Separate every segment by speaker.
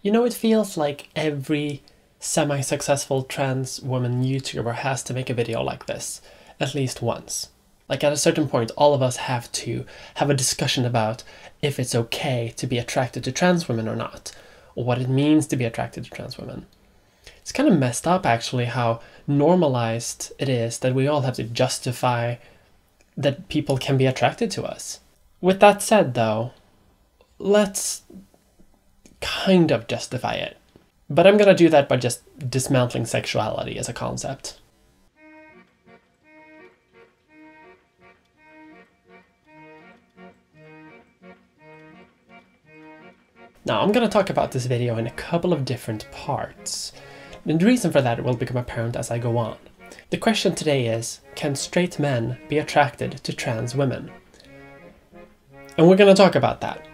Speaker 1: You know, it feels like every semi-successful trans woman YouTuber has to make a video like this, at least once. Like at a certain point, all of us have to have a discussion about if it's okay to be attracted to trans women or not, or what it means to be attracted to trans women. It's kind of messed up actually how normalized it is that we all have to justify that people can be attracted to us. With that said though, let's kind of justify it. But I'm gonna do that by just dismantling sexuality as a concept. Now, I'm gonna talk about this video in a couple of different parts. And the reason for that will become apparent as I go on. The question today is, can straight men be attracted to trans women? And we're gonna talk about that.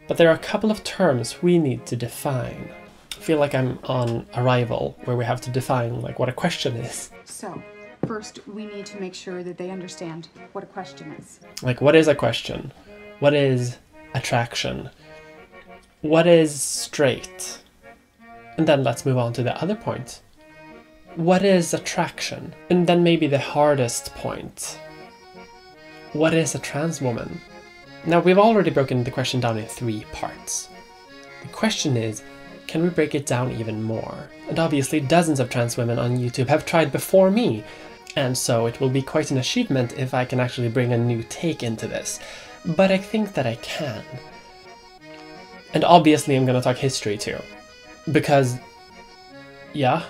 Speaker 1: But there are a couple of terms we need to define. I feel like I'm on Arrival, where we have to define like what a question is.
Speaker 2: So, first we need to make sure that they understand what a question is.
Speaker 1: Like, what is a question? What is attraction? What is straight? And then let's move on to the other point. What is attraction? And then maybe the hardest point. What is a trans woman? Now, we've already broken the question down in 3 parts. The question is, can we break it down even more? And obviously dozens of trans women on YouTube have tried before me, and so it will be quite an achievement if I can actually bring a new take into this. But I think that I can. And obviously I'm gonna talk history too. Because, yeah,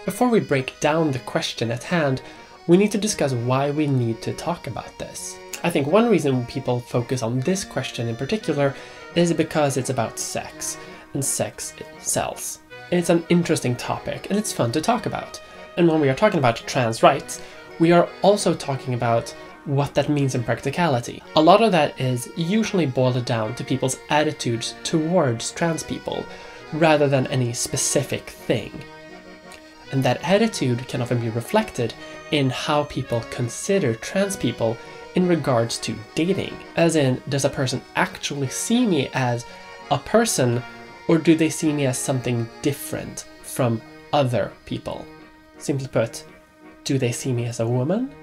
Speaker 1: before we break down the question at hand, we need to discuss why we need to talk about this. I think one reason people focus on this question in particular is because it's about sex, and sex sells. It's an interesting topic, and it's fun to talk about. And when we are talking about trans rights, we are also talking about what that means in practicality. A lot of that is usually boiled down to people's attitudes towards trans people, rather than any specific thing. And that attitude can often be reflected in how people consider trans people in regards to dating. As in, does a person actually see me as a person, or do they see me as something different from other people? Simply put, do they see me as a woman?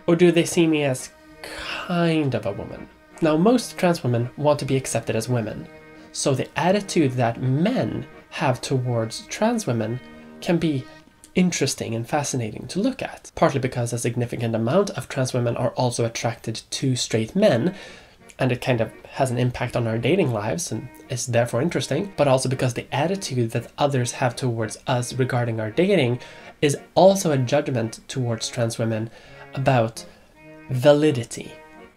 Speaker 1: Or do they see me as kind of a woman? Now, most trans women want to be accepted as women, so the attitude that men have towards trans women can be interesting and fascinating to look at, partly because a significant amount of trans women are also attracted to straight men, and it kind of has an impact on our dating lives and is therefore interesting, but also because the attitude that others have towards us regarding our dating is also a judgment towards trans women about validity.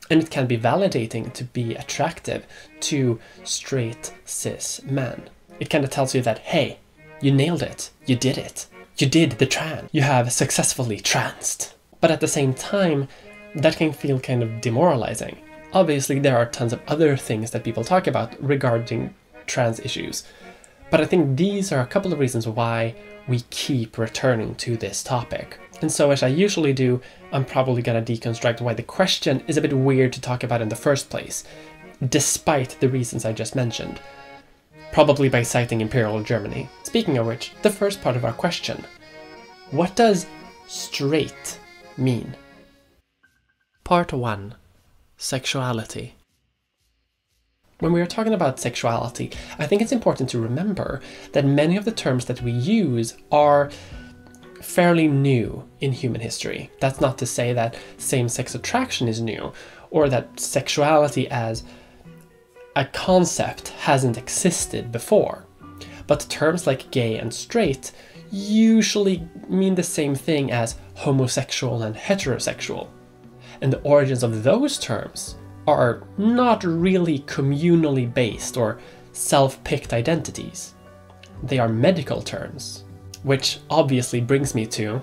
Speaker 1: And it can be validating to be attractive to straight cis men. It kind of tells you that, hey, you nailed it, you did it. You did the trans. You have successfully transed. But at the same time, that can feel kind of demoralizing. Obviously, there are tons of other things that people talk about regarding trans issues. But I think these are a couple of reasons why we keep returning to this topic. And so, as I usually do, I'm probably gonna deconstruct why the question is a bit weird to talk about in the first place, despite the reasons I just mentioned. Probably by citing Imperial Germany. Speaking of which, the first part of our question. What does straight mean? Part 1. Sexuality. When we are talking about sexuality, I think it's important to remember that many of the terms that we use are fairly new in human history. That's not to say that same-sex attraction is new, or that sexuality as a concept hasn't existed before. But terms like gay and straight usually mean the same thing as homosexual and heterosexual. And the origins of those terms are not really communally based or self-picked identities. They are medical terms, which obviously brings me to...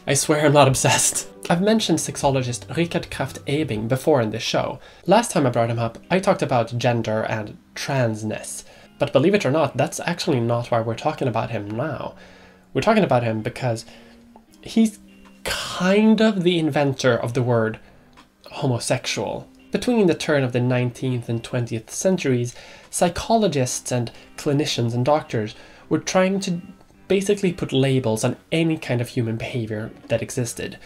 Speaker 1: I swear I'm not obsessed. I've mentioned sexologist krafft-ebing before in this show. Last time I brought him up, I talked about gender and transness. But believe it or not, that's actually not why we're talking about him now. We're talking about him because he's kind of the inventor of the word homosexual. Between the turn of the 19th and 20th centuries, psychologists and clinicians and doctors were trying to basically put labels on any kind of human behavior that existed.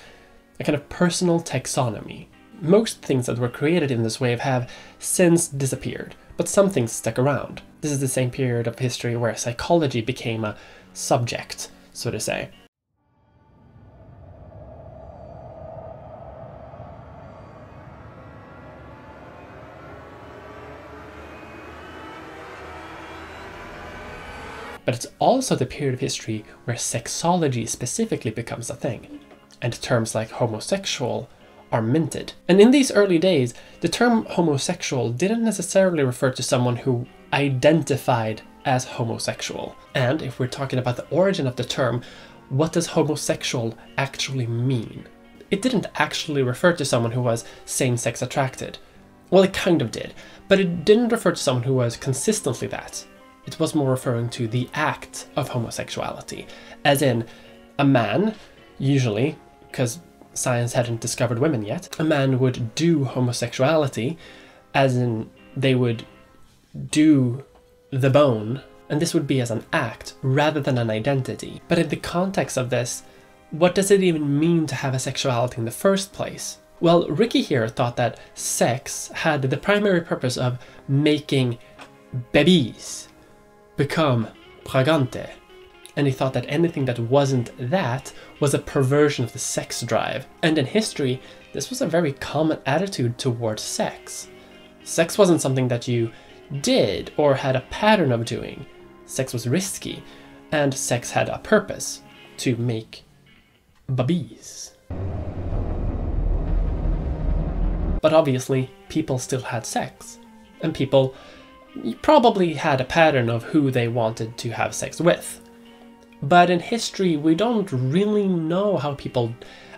Speaker 1: A kind of personal taxonomy. Most things that were created in this way have since disappeared, but some things stuck around. This is the same period of history where psychology became a subject, so to say. But it's also the period of history where sexology specifically becomes a thing, and terms like homosexual are minted. And in these early days, the term homosexual didn't necessarily refer to someone who identified as homosexual. And if we're talking about the origin of the term, what does homosexual actually mean? It didn't actually refer to someone who was same-sex attracted. Well, it kind of did, but it didn't refer to someone who was consistently that. It was more referring to the act of homosexuality, as in a man, usually, because science hadn't discovered women yet, a man would do homosexuality, as in they would do the bone, and this would be as an act rather than an identity. But in the context of this, what does it even mean to have a sexuality in the first place? Well, Ricky here thought that sex had the primary purpose of making babies become pregante, and he thought that anything that wasn't that was a perversion of the sex drive. And in history, this was a very common attitude towards sex. Sex wasn't something that you did or had a pattern of doing. Sex was risky, and sex had a purpose, to make babies. But obviously, people still had sex, and people probably had a pattern of who they wanted to have sex with. But in history, we don't really know how people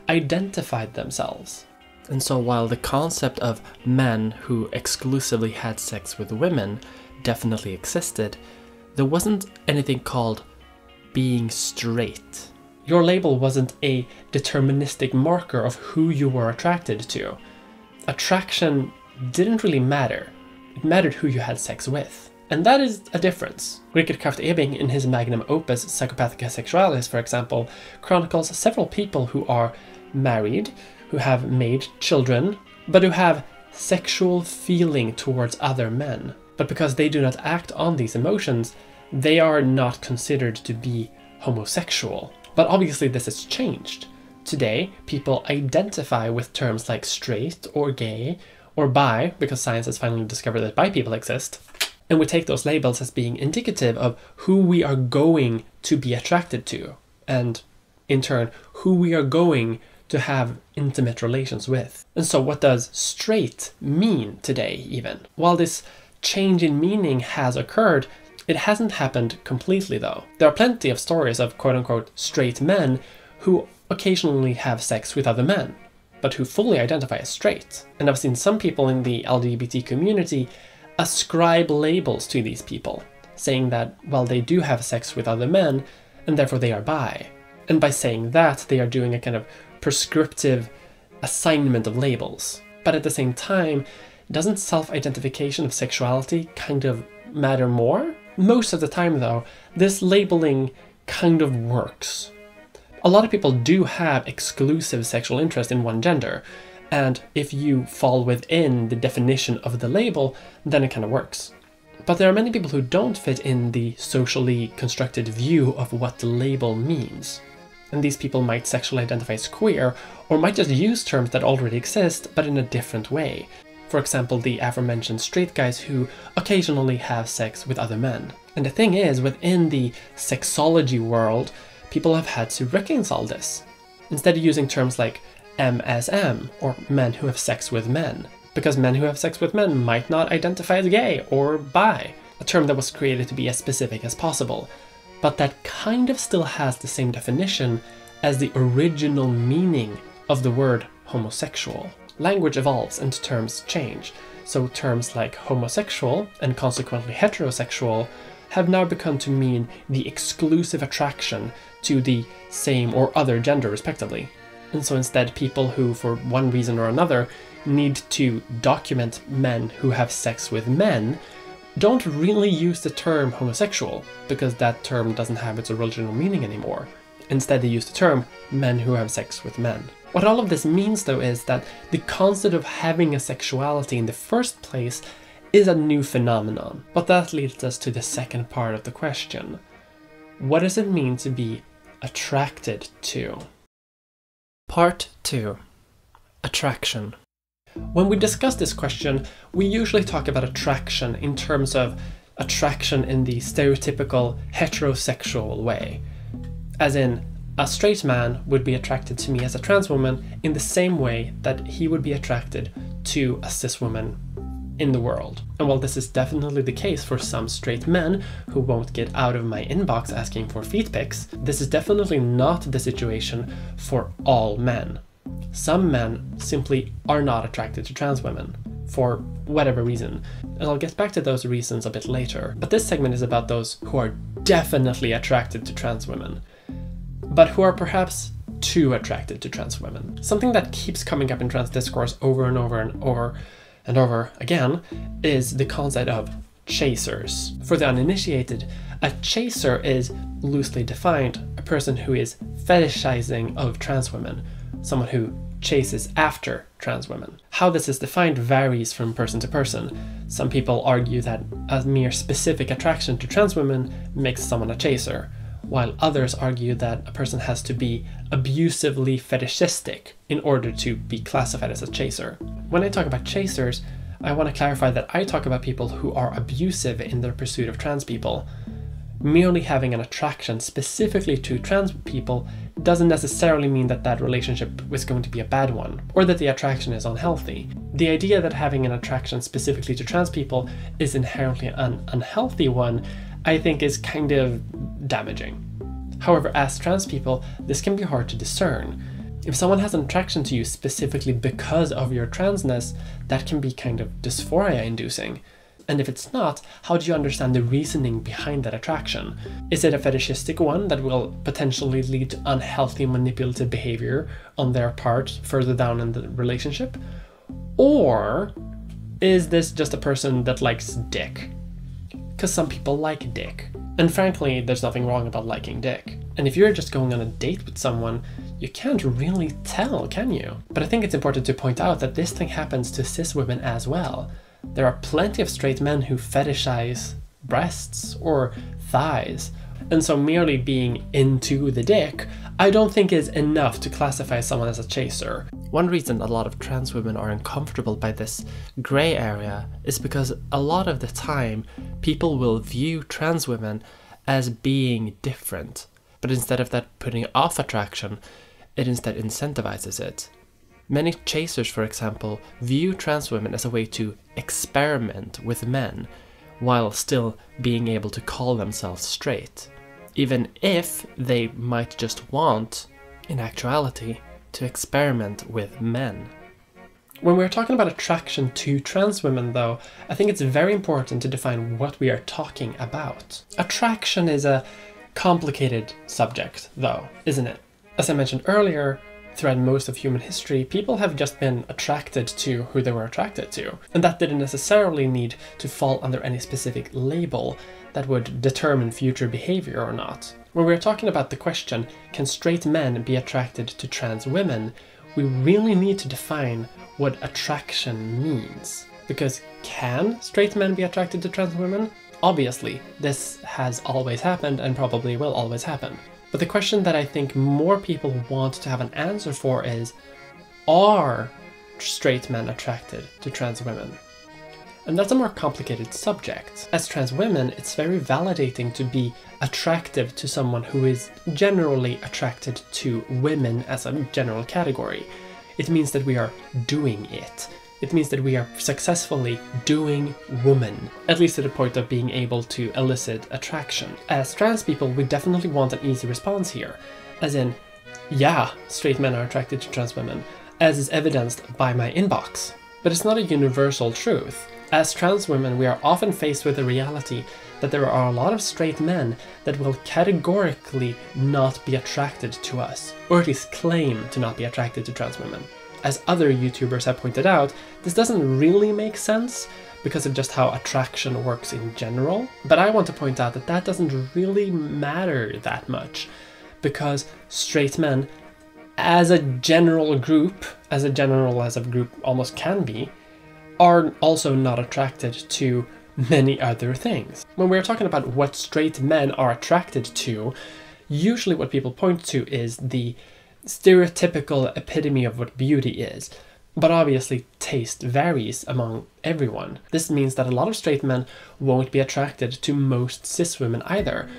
Speaker 1: identified themselves. And so while the concept of men who exclusively had sex with women definitely existed, there wasn't anything called being straight. Your label wasn't a deterministic marker of who you were attracted to. Attraction didn't really matter. It mattered who you had sex with. And that is a difference. Richard Krafft-Ebing, in his magnum opus Psychopathica Sexualis, for example, chronicles several people who are married, who have made children, but who have sexual feeling towards other men. But because they do not act on these emotions, they are not considered to be homosexual. But obviously this has changed. Today, people identify with terms like straight or gay or bi, because science has finally discovered that bi people exist. And we take those labels as being indicative of who we are going to be attracted to, and in turn, who we are going to have intimate relations with. And so what does straight mean today even? While this change in meaning has occurred, it hasn't happened completely though. There are plenty of stories of quote-unquote straight men who occasionally have sex with other men, but who fully identify as straight. And I've seen some people in the LGBT community ascribe labels to these people, saying that, well, they do have sex with other men, and therefore they are bi. And by saying that, they are doing a kind of prescriptive assignment of labels. But at the same time, doesn't self-identification of sexuality kind of matter more? Most of the time, though, this labeling kind of works. A lot of people do have exclusive sexual interest in one gender, and if you fall within the definition of the label, then it kind of works. But there are many people who don't fit in the socially constructed view of what the label means. And these people might sexually identify as queer, or might just use terms that already exist, but in a different way. For example, the aforementioned straight guys who occasionally have sex with other men. And the thing is, within the sexology world, people have had to reconcile this. Instead of using terms like MSM, or men who have sex with men, because men who have sex with men might not identify as gay or bi, a term that was created to be as specific as possible, but that kind of still has the same definition as the original meaning of the word homosexual. Language evolves and terms change, so terms like homosexual and consequently heterosexual have now begun to mean the exclusive attraction to the same or other gender respectively. And so instead, people who, for one reason or another, need to document men who have sex with men don't really use the term homosexual, because that term doesn't have its original meaning anymore. Instead, they use the term men who have sex with men. What all of this means, though, is that the concept of having a sexuality in the first place is a new phenomenon. But that leads us to the second part of the question. What does it mean to be attracted to? Part 2. Attraction. When we discuss this question, we usually talk about attraction in terms of attraction in the stereotypical heterosexual way. As in, a straight man would be attracted to me as a trans woman in the same way that he would be attracted to a cis woman in the world. And while this is definitely the case for some straight men who won't get out of my inbox asking for feet pics, this is definitely not the situation for all men. Some men simply are not attracted to trans women, for whatever reason, and I'll get back to those reasons a bit later. But this segment is about those who are definitely attracted to trans women, but who are perhaps too attracted to trans women. Something that keeps coming up in trans discourse over and over and over and over again is the concept of chasers. For the uninitiated, a chaser is, loosely defined, a person who is fetishizing of trans women, someone who chases after trans women. How this is defined varies from person to person. Some people argue that a mere specific attraction to trans women makes someone a chaser, while others argue that a person has to be abusively fetishistic in order to be classified as a chaser. When I talk about chasers, I want to clarify that I talk about people who are abusive in their pursuit of trans people. Merely having an attraction specifically to trans people doesn't necessarily mean that that relationship is going to be a bad one, or that the attraction is unhealthy. The idea that having an attraction specifically to trans people is inherently an unhealthy one, I think, is kind of damaging. However, as trans people, this can be hard to discern. If someone has an attraction to you specifically because of your transness, that can be kind of dysphoria-inducing. And if it's not, how do you understand the reasoning behind that attraction? Is it a fetishistic one that will potentially lead to unhealthy manipulative behavior on their part further down in the relationship? Or is this just a person that likes dick? Because some people like dick. And frankly, there's nothing wrong about liking dick. And if you're just going on a date with someone, you can't really tell, can you? But I think it's important to point out that this thing happens to cis women as well. There are plenty of straight men who fetishize breasts or thighs, and so merely being into the dick, I don't think is enough to classify someone as a chaser. One reason a lot of trans women are uncomfortable by this grey area is because a lot of the time people will view trans women as being different, but instead of that putting off attraction, it instead incentivizes it. Many chasers, for example, view trans women as a way to experiment with men, while still being able to call themselves straight, even if they might just want, in actuality, to experiment with men. When we're talking about attraction to trans women, though, I think it's very important to define what we are talking about. Attraction is a complicated subject, though, isn't it? As I mentioned earlier, throughout most of human history, people have just been attracted to who they were attracted to. And that didn't necessarily need to fall under any specific label that would determine future behavior or not. When we're talking about the question, can straight men be attracted to trans women, we really need to define what attraction means. Because can straight men be attracted to trans women? Obviously, this has always happened and probably will always happen. But the question that I think more people want to have an answer for is, are straight men attracted to trans women? And that's a more complicated subject. As trans women, it's very validating to be attractive to someone who is generally attracted to women as a general category. It means that we are doing it. It means that we are successfully doing woman, at least to the point of being able to elicit attraction. As trans people, we definitely want an easy response here, as in, yeah, straight men are attracted to trans women, as is evidenced by my inbox. But it's not a universal truth. As trans women, we are often faced with the reality that there are a lot of straight men that will categorically not be attracted to us, or at least claim to not be attracted to trans women. as other YouTubers have pointed out, this doesn't really make sense because of just how attraction works in general. But I want to point out that that doesn't really matter that much, because straight men, as a general group, as a group almost can be, are also not attracted to many other things. When we're talking about what straight men are attracted to, usually what people point to is the stereotypical epitome of what beauty is. But obviously taste varies among everyone. This means that a lot of straight men won't be attracted to most cis women either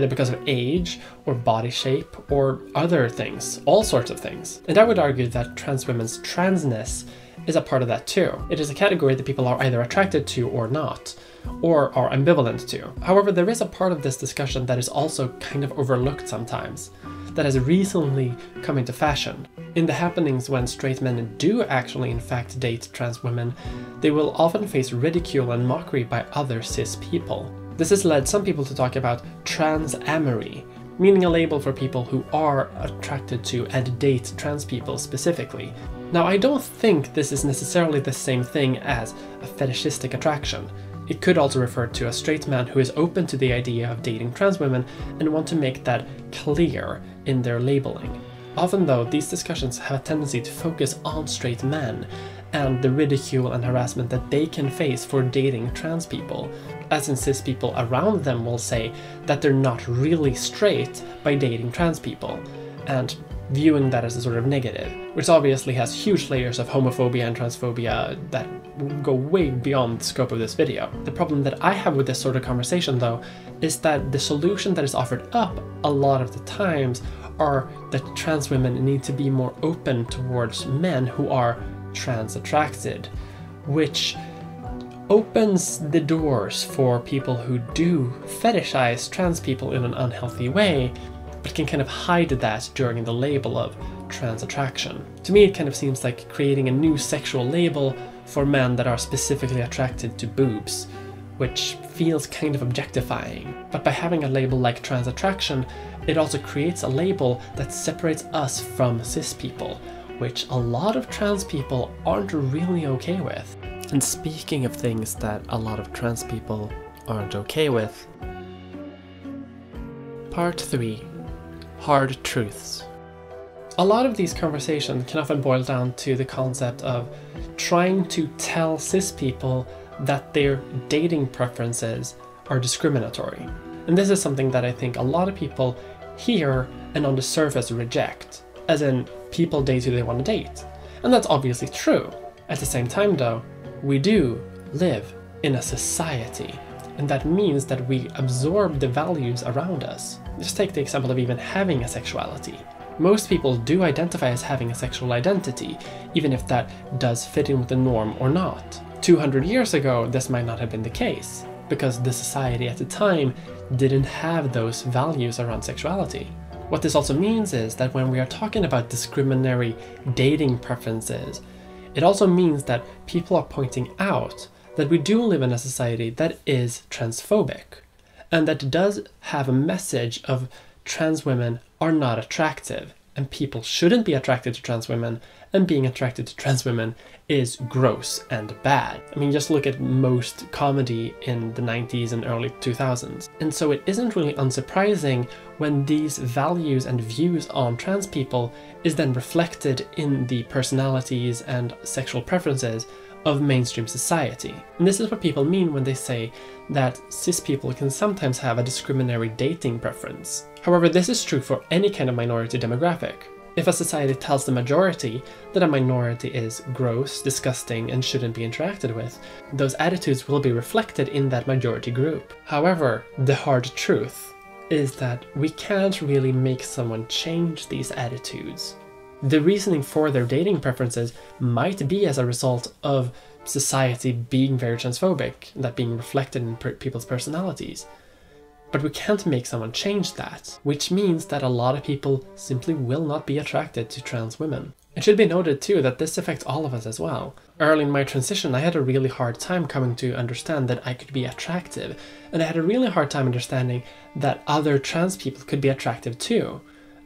Speaker 1: because of age or body shape or other things, all sorts of things. And I would argue that trans women's transness is a part of that too. It is a category that people are either attracted to or not, or are ambivalent to. However, there is a part of this discussion that is also kind of overlooked sometimes, that has recently come into fashion. In the happenings when straight men do actually in fact date trans women, they will often face ridicule and mockery by other cis people. This has led some people to talk about trans-amory, meaning a label for people who are attracted to and date trans people specifically. Now, I don't think this is necessarily the same thing as a fetishistic attraction. It could also refer to a straight man who is open to the idea of dating trans women and want to make that clear in their labeling. Often though, these discussions have a tendency to focus on straight men and the ridicule and harassment that they can face for dating trans people, as in cis people around them will say that they're not really straight by dating trans people, and viewing that as a sort of negative, which obviously has huge layers of homophobia and transphobia that go way beyond the scope of this video. The problem that I have with this sort of conversation though is that the solution that is offered up a lot of the times are that trans women need to be more open towards men who are trans attracted, which opens the doors for people who do fetishize trans people in an unhealthy way, but can kind of hide that during the label of trans attraction. To me, it kind of seems like creating a new sexual label for men that are specifically attracted to boobs, which feels kind of objectifying. But by having a label like trans attraction, it also creates a label that separates us from cis people, which a lot of trans people aren't really okay with. And speaking of things that a lot of trans people aren't okay with, Part 3. Hard truths. A lot of these conversations can often boil down to the concept of trying to tell cis people that their dating preferences are discriminatory. And this is something that I think a lot of people hear and on the surface reject, as in people date who they want to date. And that's obviously true. At the same time though, we do live in a society, and that means that we absorb the values around us. Just take the example of even having a sexuality. Most people do identify as having a sexual identity, even if that does fit in with the norm or not. 200 years ago, this might not have been the case, because the society at the time didn't have those values around sexuality. What this also means is that when we are talking about discriminatory dating preferences, it also means that people are pointing out that we do live in a society that is transphobic, and that does have a message of trans women are not attractive, and people shouldn't be attracted to trans women, and being attracted to trans women is gross and bad. I mean, just look at most comedy in the 90s and early 2000s. And so it isn't really unsurprising when these values and views on trans people is then reflected in the personalities and sexual preferences of mainstream society. And this is what people mean when they say that cis people can sometimes have a discriminatory dating preference. However, this is true for any kind of minority demographic. If a society tells the majority that a minority is gross, disgusting, and shouldn't be interacted with, those attitudes will be reflected in that majority group. However, the hard truth is that we can't really make someone change these attitudes. The reasoning for their dating preferences might be as a result of society being very transphobic, that being reflected in people's personalities. But we can't make someone change that, which means that a lot of people simply will not be attracted to trans women. It should be noted too that this affects all of us as well. Early in my transition, I had a really hard time coming to understand that I could be attractive, and I had a really hard time understanding that other trans people could be attractive too.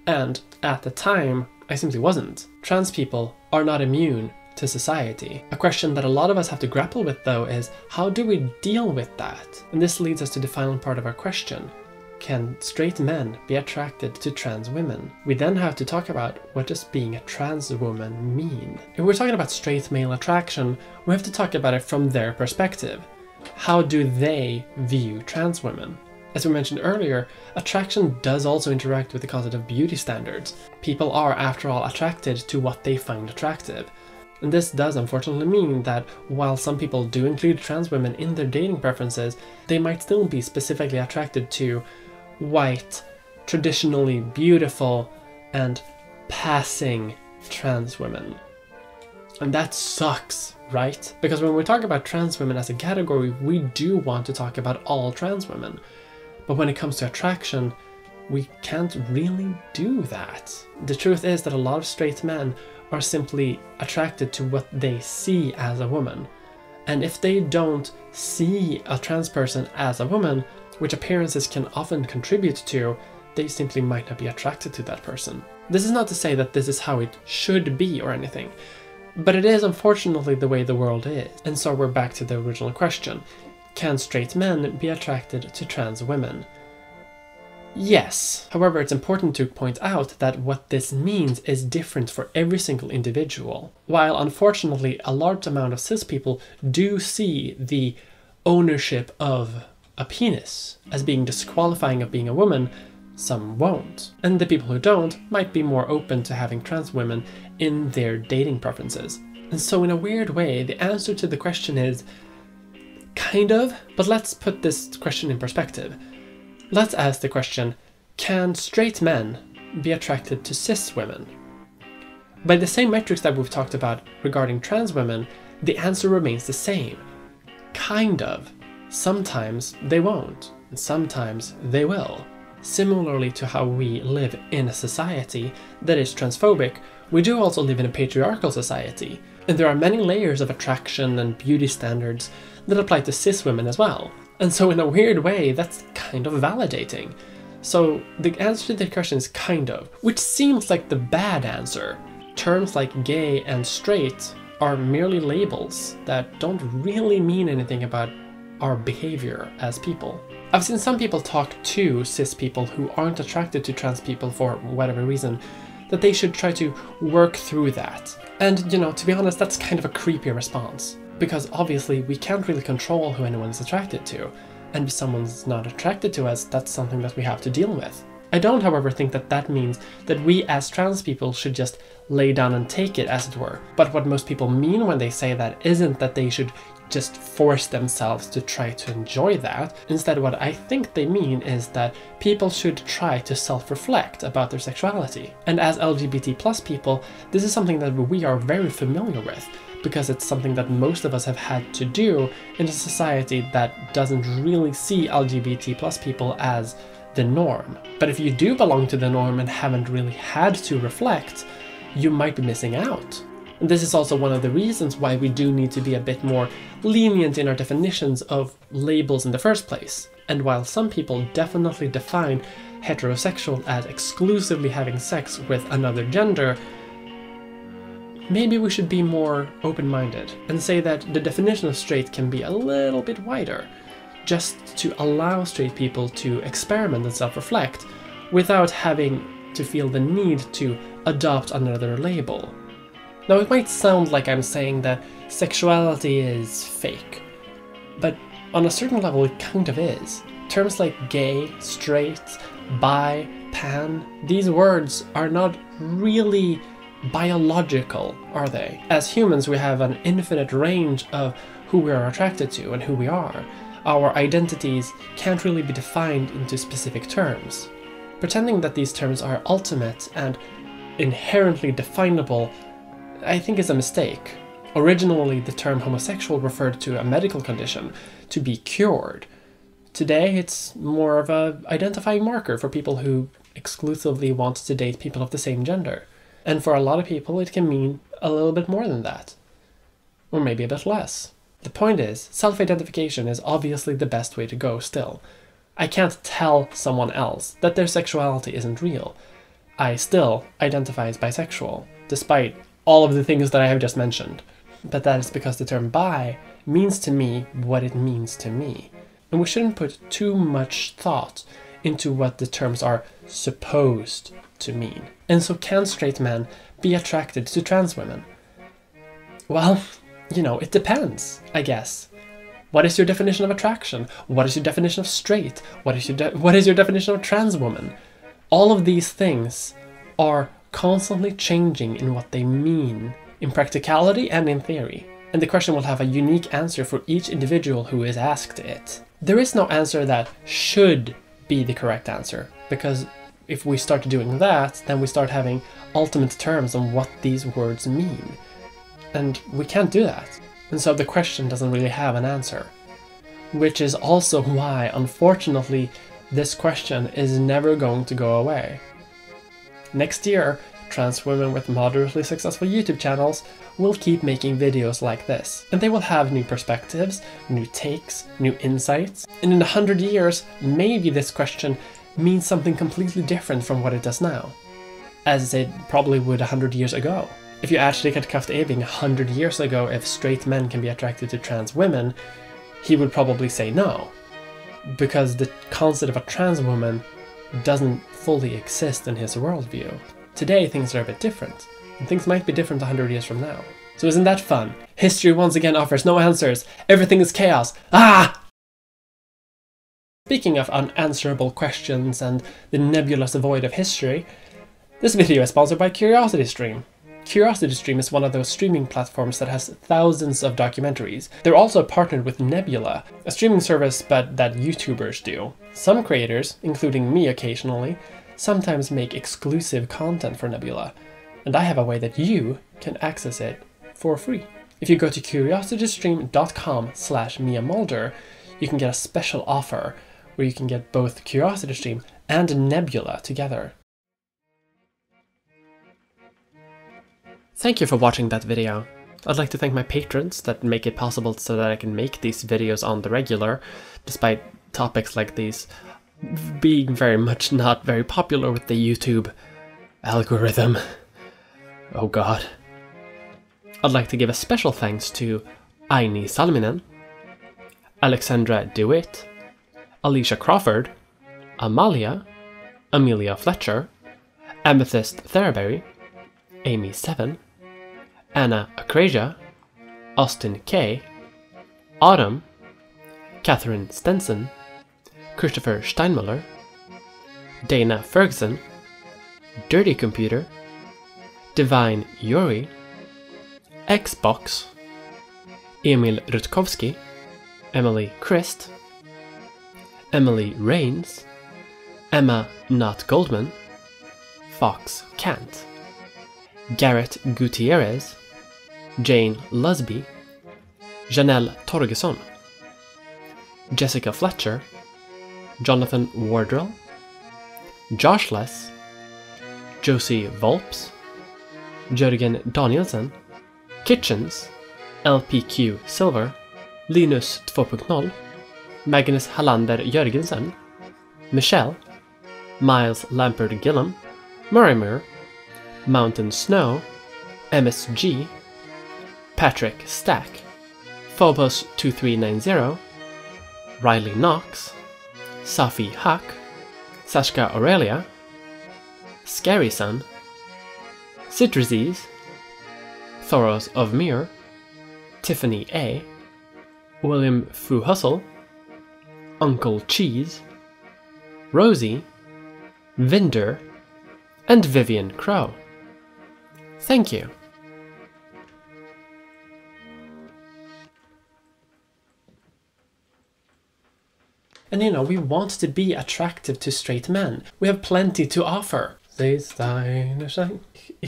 Speaker 1: And at the time, I simply wasn't. Trans people are not immune to society. A question that a lot of us have to grapple with, though, is how do we deal with that? And this leads us to the final part of our question. Can straight men be attracted to trans women? We then have to talk about what does being a trans woman mean? If we're talking about straight male attraction, we have to talk about it from their perspective. How do they view trans women? As we mentioned earlier, attraction does also interact with the concept of beauty standards. People are, after all, attracted to what they find attractive. And this does unfortunately mean that while some people do include trans women in their dating preferences, they might still be specifically attracted to white, traditionally beautiful, and passing trans women. And that sucks, right? Because when we talk about trans women as a category, we do want to talk about all trans women. But when it comes to attraction, we can't really do that. The truth is that a lot of straight men are simply attracted to what they see as a woman. And if they don't see a trans person as a woman, which appearances can often contribute to, they simply might not be attracted to that person. This is not to say that this is how it should be or anything, but it is unfortunately the way the world is. And so we're back to the original question. Can straight men be attracted to trans women? Yes. However, it's important to point out that what this means is different for every single individual. While unfortunately a large amount of cis people do see the ownership of a penis as being disqualifying of being a woman, some won't. And the people who don't might be more open to having trans women in their dating preferences. And so in a weird way, the answer to the question is kind of, but let's put this question in perspective. Let's ask the question, can straight men be attracted to cis women? By the same metrics that we've talked about regarding trans women, the answer remains the same. Kind of. Sometimes they won't, and sometimes they will. Similarly to how we live in a society that is transphobic, we do also live in a patriarchal society, and there are many layers of attraction and beauty standards that apply to cis women as well. And so in a weird way, that's kind of validating. So the answer to the question is kind of, which seems like the bad answer. Terms like gay and straight are merely labels that don't really mean anything about our behavior as people. I've seen some people talk to cis people who aren't attracted to trans people for whatever reason, that they should try to work through that. And, you know, to be honest, that's kind of a creepy response. Because obviously we can't really control who anyone is attracted to. And if someone's not attracted to us, that's something that we have to deal with. I don't, however, think that that means that we as trans people should just lay down and take it, as it were. But what most people mean when they say that isn't that they should just force themselves to try to enjoy that. Instead, what I think they mean is that people should try to self-reflect about their sexuality. And as LGBT+ people, this is something that we are very familiar with, because it's something that most of us have had to do in a society that doesn't really see LGBT+ people as the norm. But if you do belong to the norm and haven't really had to reflect, you might be missing out. And this is also one of the reasons why we do need to be a bit more lenient in our definitions of labels in the first place. And while some people definitely define heterosexual as exclusively having sex with another gender, maybe we should be more open-minded and say that the definition of straight can be a little bit wider, just to allow straight people to experiment and self-reflect without having to feel the need to adopt another label. Now, it might sound like I'm saying that sexuality is fake, but on a certain level it kind of is. Terms like gay, straight, bi, pan, these words are not really biological, are they? As humans, we have an infinite range of who we are attracted to and who we are. Our identities can't really be defined into specific terms. Pretending that these terms are ultimate and inherently definable, I think, is a mistake. Originally, the term homosexual referred to a medical condition, to be cured. Today, it's more of an identifying marker for people who exclusively want to date people of the same gender. And for a lot of people, it can mean a little bit more than that. Or maybe a bit less. The point is, self-identification is obviously the best way to go still. I can't tell someone else that their sexuality isn't real. I still identify as bisexual, despite all of the things that I have just mentioned. But that is because the term bi means to me what it means to me. And we shouldn't put too much thought into what the terms are supposed to mean. And so can straight men be attracted to trans women? Well, you know, it depends, I guess. What is your definition of attraction? What is your definition of straight? What is your definition of trans woman? All of these things are constantly changing in what they mean, in practicality and in theory. And the question will have a unique answer for each individual who is asked it. There is no answer that should be the correct answer, because if we start doing that, then we start having ultimate terms on what these words mean. And we can't do that. And so the question doesn't really have an answer. Which is also why, unfortunately, this question is never going to go away. Next year, trans women with moderately successful YouTube channels will keep making videos like this. And they will have new perspectives, new takes, new insights. And in 100 years, maybe this question means something completely different from what it does now. As it probably would 100 years ago. If you actually look at krafft-ebing 100 years ago, if straight men can be attracted to trans women, he would probably say no. Because the concept of a trans woman doesn't fully exist in his worldview. Today things are a bit different, and things might be different 100 years from now. So isn't that fun? History once again offers no answers. Everything is chaos. Ah! Speaking of unanswerable questions and the nebulous void of history, this video is sponsored by CuriosityStream. CuriosityStream is one of those streaming platforms that has thousands of documentaries. They're also partnered with Nebula, a streaming service but that YouTubers do. Some creators, including me occasionally, sometimes make exclusive content for Nebula, and I have a way that you can access it for free. If you go to curiositystream.com/MiaMulder, you can get a special offer where you can get both CuriosityStream and Nebula together. Thank you for watching that video. I'd like to thank my patrons that make it possible so that I can make these videos on the regular, despite topics like these being very much not very popular with the YouTube algorithm. Oh god. I'd like to give a special thanks to Aini Salminen, Alexandra DeWitt, Alicia Crawford, Amalia, Amelia Fletcher, Amethyst Theraberry, Amy 7, Anna Akrasia, Austin K, Autumn, Catherine Stenson, Christopher Steinmuller, Dana Ferguson, Dirty Computer, Divine Yuri, Xbox, Emil Rutkowski, Emily Christ, Emily Rains, Emma Not Goldman, Fox Kant, Garrett Gutierrez, Jane Lusby, Janelle Torgesson, Jessica Fletcher, Jonathan Wardrell, Josh Less, Josie Volps, Jörgen Danielsen, Kitchens, LPQ Silver, Linus 2.0, Magnus Hallander Jörgensen, Michelle, Miles Lampert Gillum, Murimer, Mountain Snow, MSG, Patrick Stack, Phobos 2390, Riley Knox, Safi Huck, Sashka Aurelia, Scary Sun, Citrizies, Thoros of Mir, Tiffany A, William Fu Hustle, Uncle Cheese, Rosie, Vinder, and Vivian Crow. Thank you. And you know, we want to be attractive to straight men. We have plenty to offer. Ich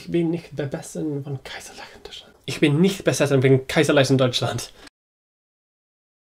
Speaker 1: bin nicht besessen von Kaiserreich Deutschland. Ich bin nicht besessen von Kaiserreich Deutschland.